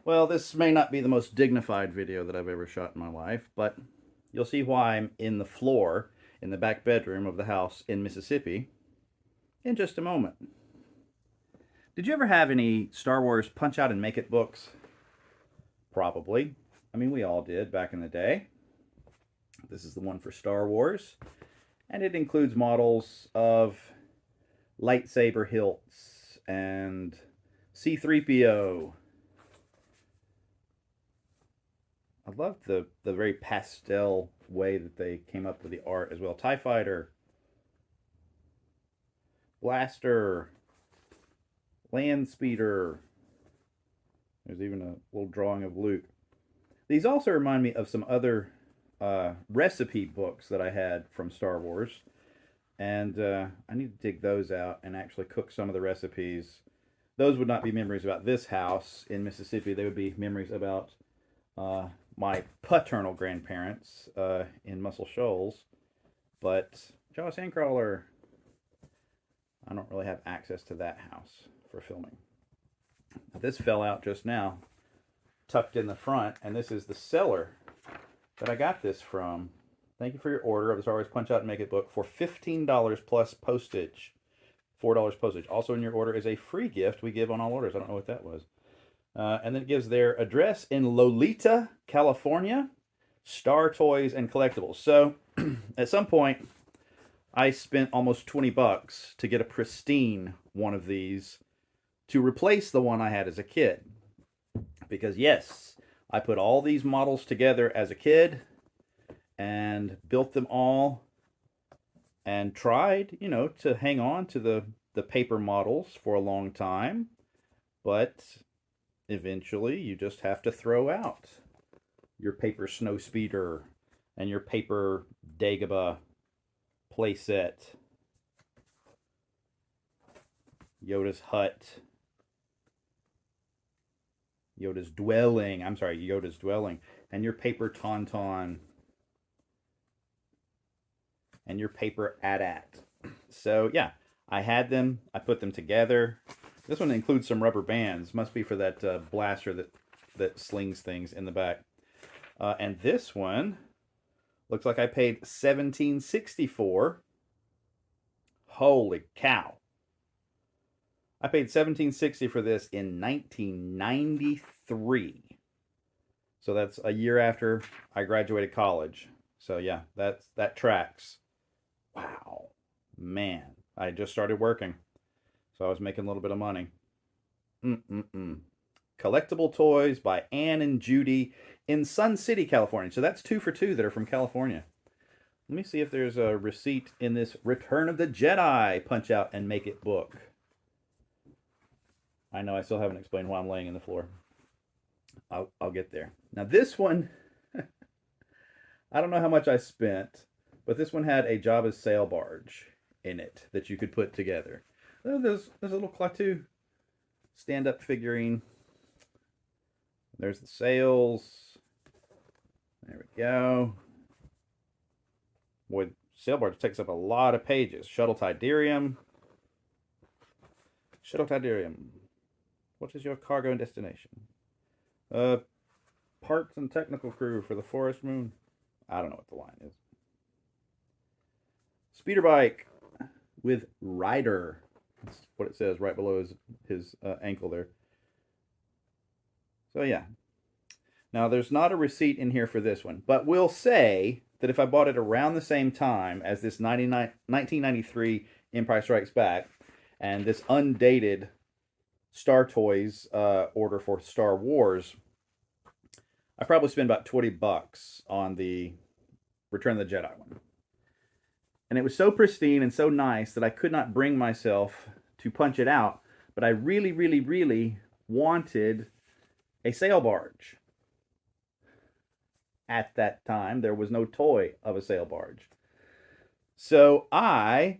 Well, this may not be the most dignified video that I've ever shot in my life, but you'll see why I'm in the floor in the back bedroom of the house in Mississippi in just a moment. Did you ever have any Star Wars punch out and make it books? Probably. I mean, we all did back in the day. This is the one for Star Wars, and it includes models of lightsaber hilts and C3PO. I love the very pastel way that they came up with the art as well. TIE Fighter, Blaster, Land Speeder. There's even a little drawing of Luke. These also remind me of some other recipe books that I had from Star Wars. And I need to dig those out and actually cook some of the recipes. Those would not be memories about this house in Mississippi. They would be memories about my paternal grandparents in Muscle Shoals. But Jaws Sandcrawler, I don't really have access to that house for filming. This fell out just now, tucked in the front, and this is the cellar that I got this from. Thank you for your order of the Star Wars Punch Out and Make It book for $15 plus postage. $4 postage. Also in your order is a free gift we give on all orders. I don't know what that was. And then it gives their address in Lolita, California. Star Toys and Collectibles. So at some point, I spent almost 20 bucks to get a pristine one of these to replace the one I had as a kid. Because yes, I put all these models together as a kid and built them all and tried, to hang on to the paper models for a long time. But eventually you just have to throw out your paper snow speeder and your paper Dagobah playset, Yoda's hut, Yoda's dwelling, and your paper Tauntaun, and your paper AT-AT. So yeah, I had them, I put them together. This one includes some rubber bands, must be for that blaster that slings things in the back. And this one looks like I paid $17.64. Holy cow. I paid $17.60 for this in 1993. So that's a year after I graduated college. So yeah, that tracks. Wow. Man, I just started working. So I was making a little bit of money. Collectible Toys by Ann and Judy in Sun City, California. So that's 2 for 2 that are from California. Let me see if there's a receipt in this Return of the Jedi Punch Out and Make It book. I know I still haven't explained why I'm laying in the floor. I'll get there. Now this one, I don't know how much I spent, but this one had a Jabba's sail barge in it that you could put together. There's a little Klaatu stand-up figurine. There's the sails. There we go. Boy, sail barge takes up a lot of pages. Shuttle Tidarium. What is your cargo and destination? Parts and technical crew for the Forest Moon. I don't know what the line is. Speeder bike with rider. That's what it says right below his ankle there. So yeah. Now there's not a receipt in here for this one, but we'll say that if I bought it around the same time as this 1993 Empire Strikes Back and this undated Star Toys order for Star Wars, I probably spent about 20 bucks on the Return of the Jedi one. And it was so pristine and so nice that I could not bring myself to punch it out, but I really, really, really wanted a sail barge. At that time, there was no toy of a sail barge. So I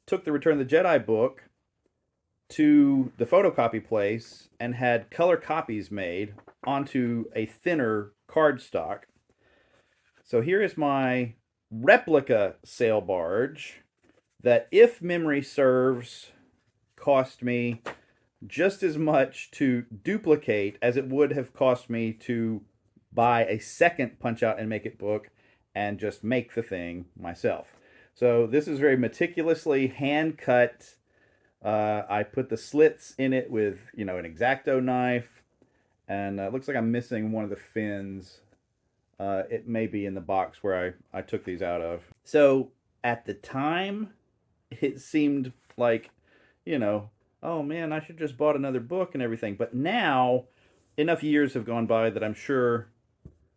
took the Return of the Jedi book to the photocopy place and had color copies made onto a thinner cardstock. So here is my replica sail barge that, if memory serves, cost me just as much to duplicate as it would have cost me to buy a second Punch Out and Make It book and just make the thing myself. So this is very meticulously hand cut. I put the slits in it with, an X-Acto knife, and it looks like I'm missing one of the fins. It may be in the box where I took these out of. So at the time, it seemed like, oh man, I should just bought another book and everything. But now, enough years have gone by that I'm sure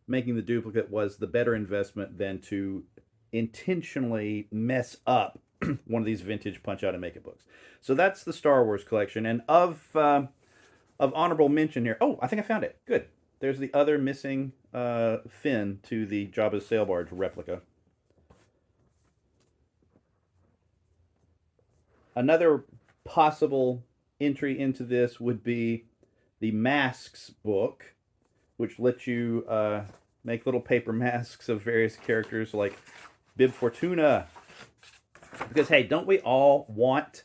making the duplicate was the better investment than to intentionally mess up one of these vintage Punch Out and Make It books. So that's the Star Wars collection. And of honorable mention here, oh, I think I found it. Good. There's the other missing fin to the Jabba's Sail Barge replica. Another possible entry into this would be the Masks book, which lets you make little paper masks of various characters like Bib Fortuna. Because, hey, don't we all want...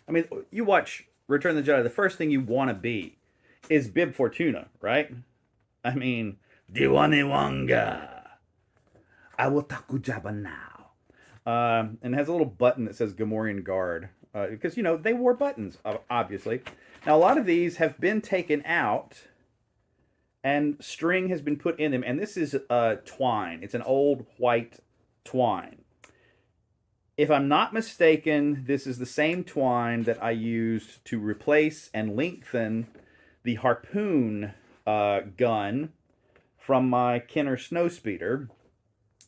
I mean, you watch Return of the Jedi, the first thing you want to be is Bib Fortuna, right? I mean, Diwaniwanga. I will taku Jabba now. And it has a little button that says Gamorrean Guard. Because, they wore buttons, obviously. Now, a lot of these have been taken out, and string has been put in them. And this is twine. It's an old white twine. If I'm not mistaken, this is the same twine that I used to replace and lengthen the harpoon gun from my Kenner Snowspeeder,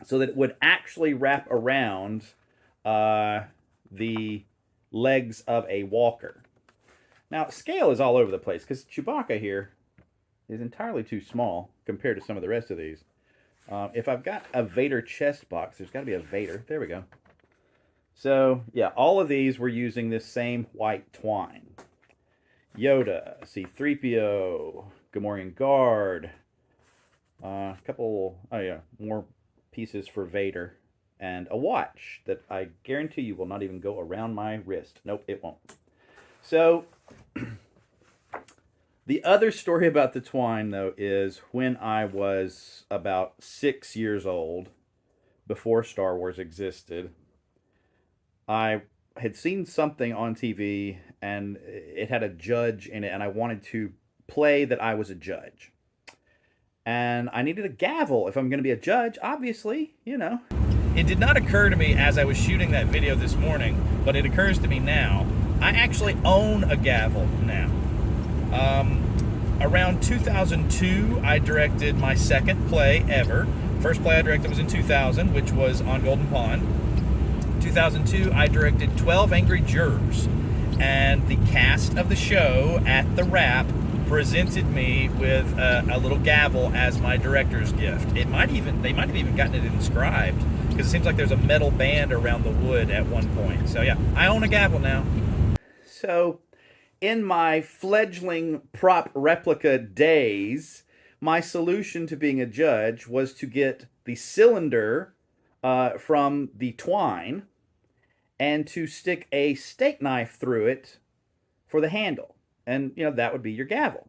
so that it would actually wrap around the legs of a walker. Now, scale is all over the place, because Chewbacca here is entirely too small compared to some of the rest of these. If I've got a Vader chest box, there's got to be a Vader. There we go. So, yeah, all of these were using this same white twine. Yoda, C-3PO, Gamorrean Guard, a couple, more pieces for Vader, and a watch that I guarantee you will not even go around my wrist. Nope, it won't. So, the other story about the twine, though, is when I was about 6 years old, before Star Wars existed, I had seen something on TV, and it had a judge in it, and I wanted to play that I was a judge. And I needed a gavel if I'm going to be a judge, obviously, It did not occur to me as I was shooting that video this morning, but it occurs to me now. I actually own a gavel now. Around 2002, I directed my second play ever. First play I directed was in 2000, which was on Golden Pond. 2002, I directed 12 Angry Jurors, and the cast of the show at the wrap presented me with a little gavel as my director's gift. They might have even gotten it inscribed, because it seems like there's a metal band around the wood at one point. So yeah, I own a gavel now. So, in my fledgling prop replica days, my solution to being a judge was to get the cylinder from the twine and to stick a steak knife through it for the handle. And, that would be your gavel.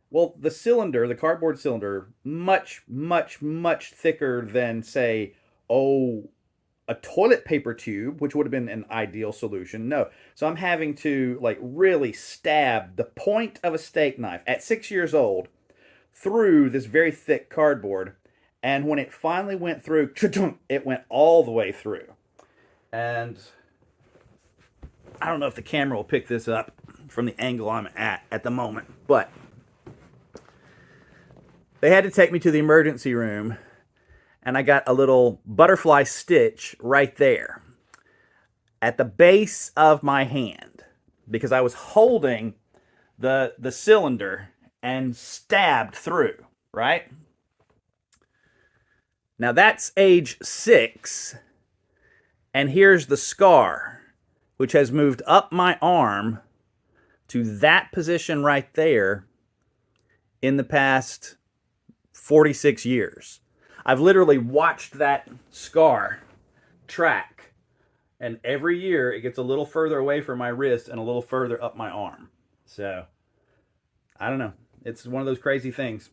Well, the cylinder, the cardboard cylinder, much, much, much thicker than, say, a toilet paper tube, which would have been an ideal solution. No. So I'm having to, really stab the point of a steak knife at 6 years old through this very thick cardboard. And when it finally went through, it went all the way through. And I don't know if the camera will pick this up from the angle I'm at the moment, but they had to take me to the emergency room, and I got a little butterfly stitch right there at the base of my hand, because I was holding the cylinder and stabbed through, right? Now that's age 6, and here's the scar, which has moved up my arm to that position right there in the past 46 years. I've literally watched that scar track And every year it gets a little further away from my wrist and a little further up my arm. So, I don't know. It's one of those crazy things.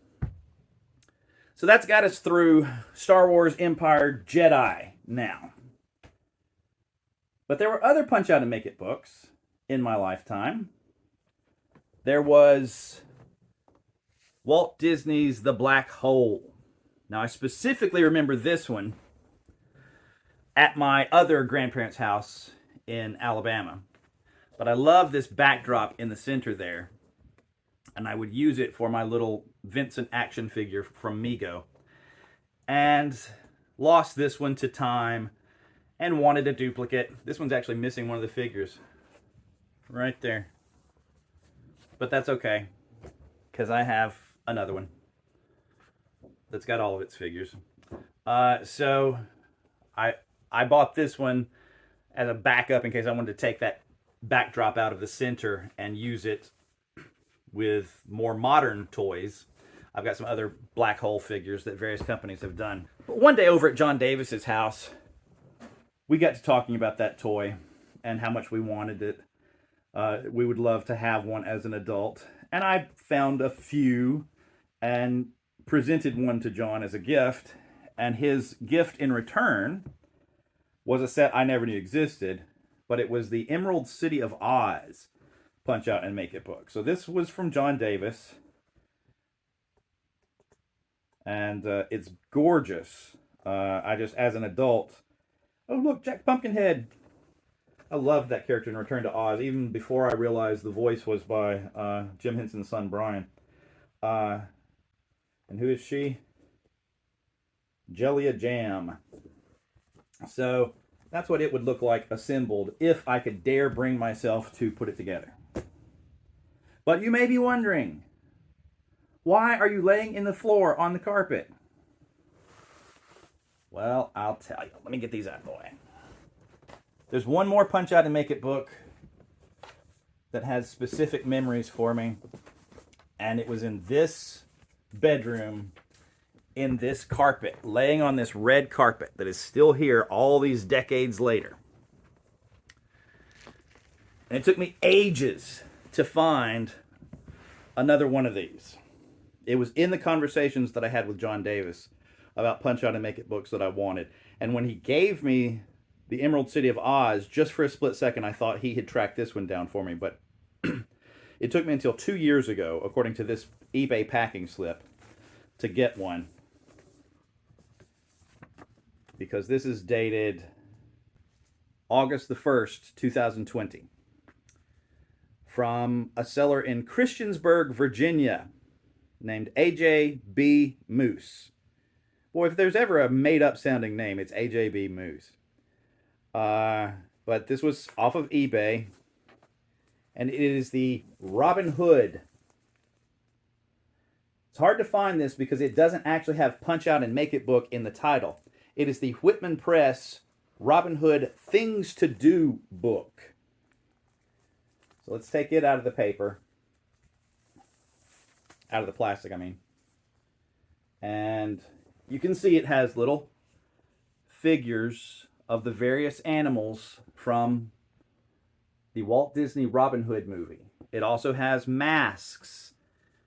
So that's got us through Star Wars Empire Jedi now. But there were other Punch Out and Make It books in my lifetime. There was Walt Disney's The Black Hole. Now, I specifically remember this one at my other grandparents' house in Alabama. But I love this backdrop in the center there. And I would use it for my little Vincent action figure from Mego. And lost this one to time and wanted a duplicate. This one's actually missing one of the figures. Right there. But that's okay, because I have another one that's got all of its figures. So I bought this one as a backup in case I wanted to take that backdrop out of the center and use it with more modern toys. I've got some other black hole figures that various companies have done. But one day over at John Davis's house, we got to talking about that toy and how much we wanted it. We would love to have one as an adult. And I found a few and presented one to John as a gift. And his gift in return was a set I never knew existed, but it was the Emerald City of Oz Punch Out and Make It book. So this was from John Davis. And it's gorgeous. I just, as an adult, oh look, Jack Pumpkinhead. I loved that character in Return to Oz, even before I realized the voice was by Jim Henson's son, Brian. And who is she? Jellia Jam. So that's what it would look like assembled if I could dare bring myself to put it together. But you may be wondering, why are you laying in the floor on the carpet? Well, I'll tell you. Let me get these out of the way. There's one more Punch Out and Make It book that has specific memories for me. And it was in this bedroom, in this carpet, laying on this red carpet that is still here all these decades later. And it took me ages to find another one of these. It was in the conversations that I had with John Davis about Punch Out and Make It books that I wanted. And when he gave me the Emerald City of Oz, just for a split second, I thought he had tracked this one down for me. But it took me until 2 years ago, according to this eBay packing slip, to get one. Because this is dated August the 1st, 2020. From a seller in Christiansburg, Virginia, named A.J. B. Moose. Boy, if there's ever a made-up sounding name, it's A.J. B. Moose. But this was off of eBay. And it is the Robin Hood. It's hard to find this because it doesn't actually have Punch Out and Make It book in the title. It is the Whitman Press Robin Hood Things to Do book. So let's take it out of the paper. Out of the plastic, I mean. And you can see it has little figures of the various animals from the Walt Disney Robin Hood movie. It also has masks,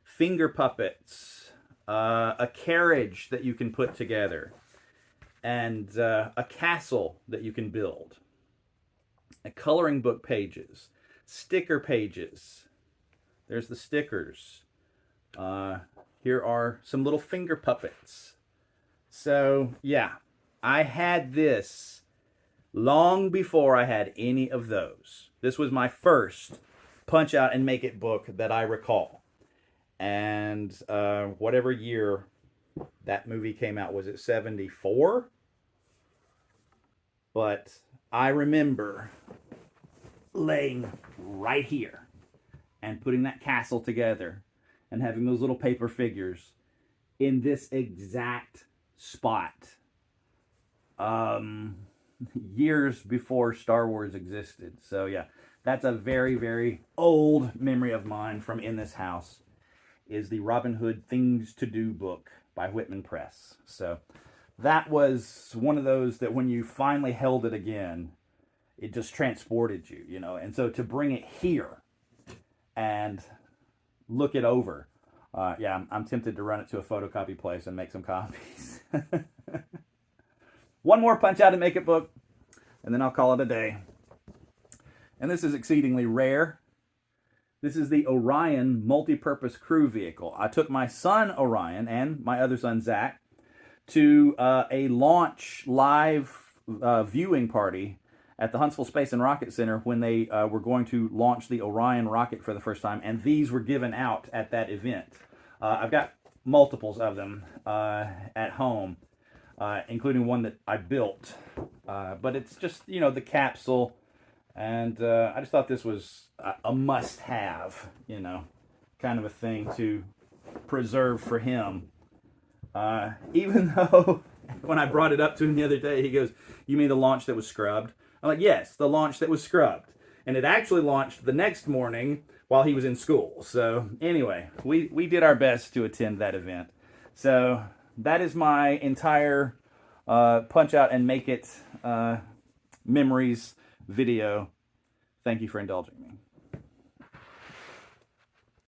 finger puppets, a carriage that you can put together, and a castle that you can build. Coloring book pages, sticker pages. There's the stickers. Here are some little finger puppets. So, yeah, I had this long before I had any of those. This was my first Punch Out and Make It book that I recall. And whatever year that movie came out, was it 74? But I remember laying right here and putting that castle together and having those little paper figures in this exact spot. Years before Star Wars existed. So yeah, that's a very, very old memory of mine from in this house, is the Robin Hood Things to Do book by Whitman Press. So that was one of those that when you finally held it again, it just transported you, you know. And so to bring it here and look it over, yeah, I'm tempted to run it to a photocopy place and make some copies. One more punch out and make it book, and then I'll call it a day. And this is exceedingly rare. This is the Orion multi-purpose crew vehicle. I took my son Orion and my other son Zach to a launch live viewing party at the Huntsville Space and Rocket Center when they were going to launch the Orion rocket for the first time, and these were given out at that event. I've got multiples of them at home, including one that I built, but it's just, you know, the capsule, and I just thought this was a must-have, you know, kind of a thing to preserve for him. Even though when I brought it up to him the other day, he goes, "You mean the launch that was scrubbed?" I'm like, "Yes, the launch that was scrubbed." And it actually launched the next morning while he was in school. So anyway, we did our best to attend that event. So that is my entire punch out and make it memories video. Thank you for indulging me.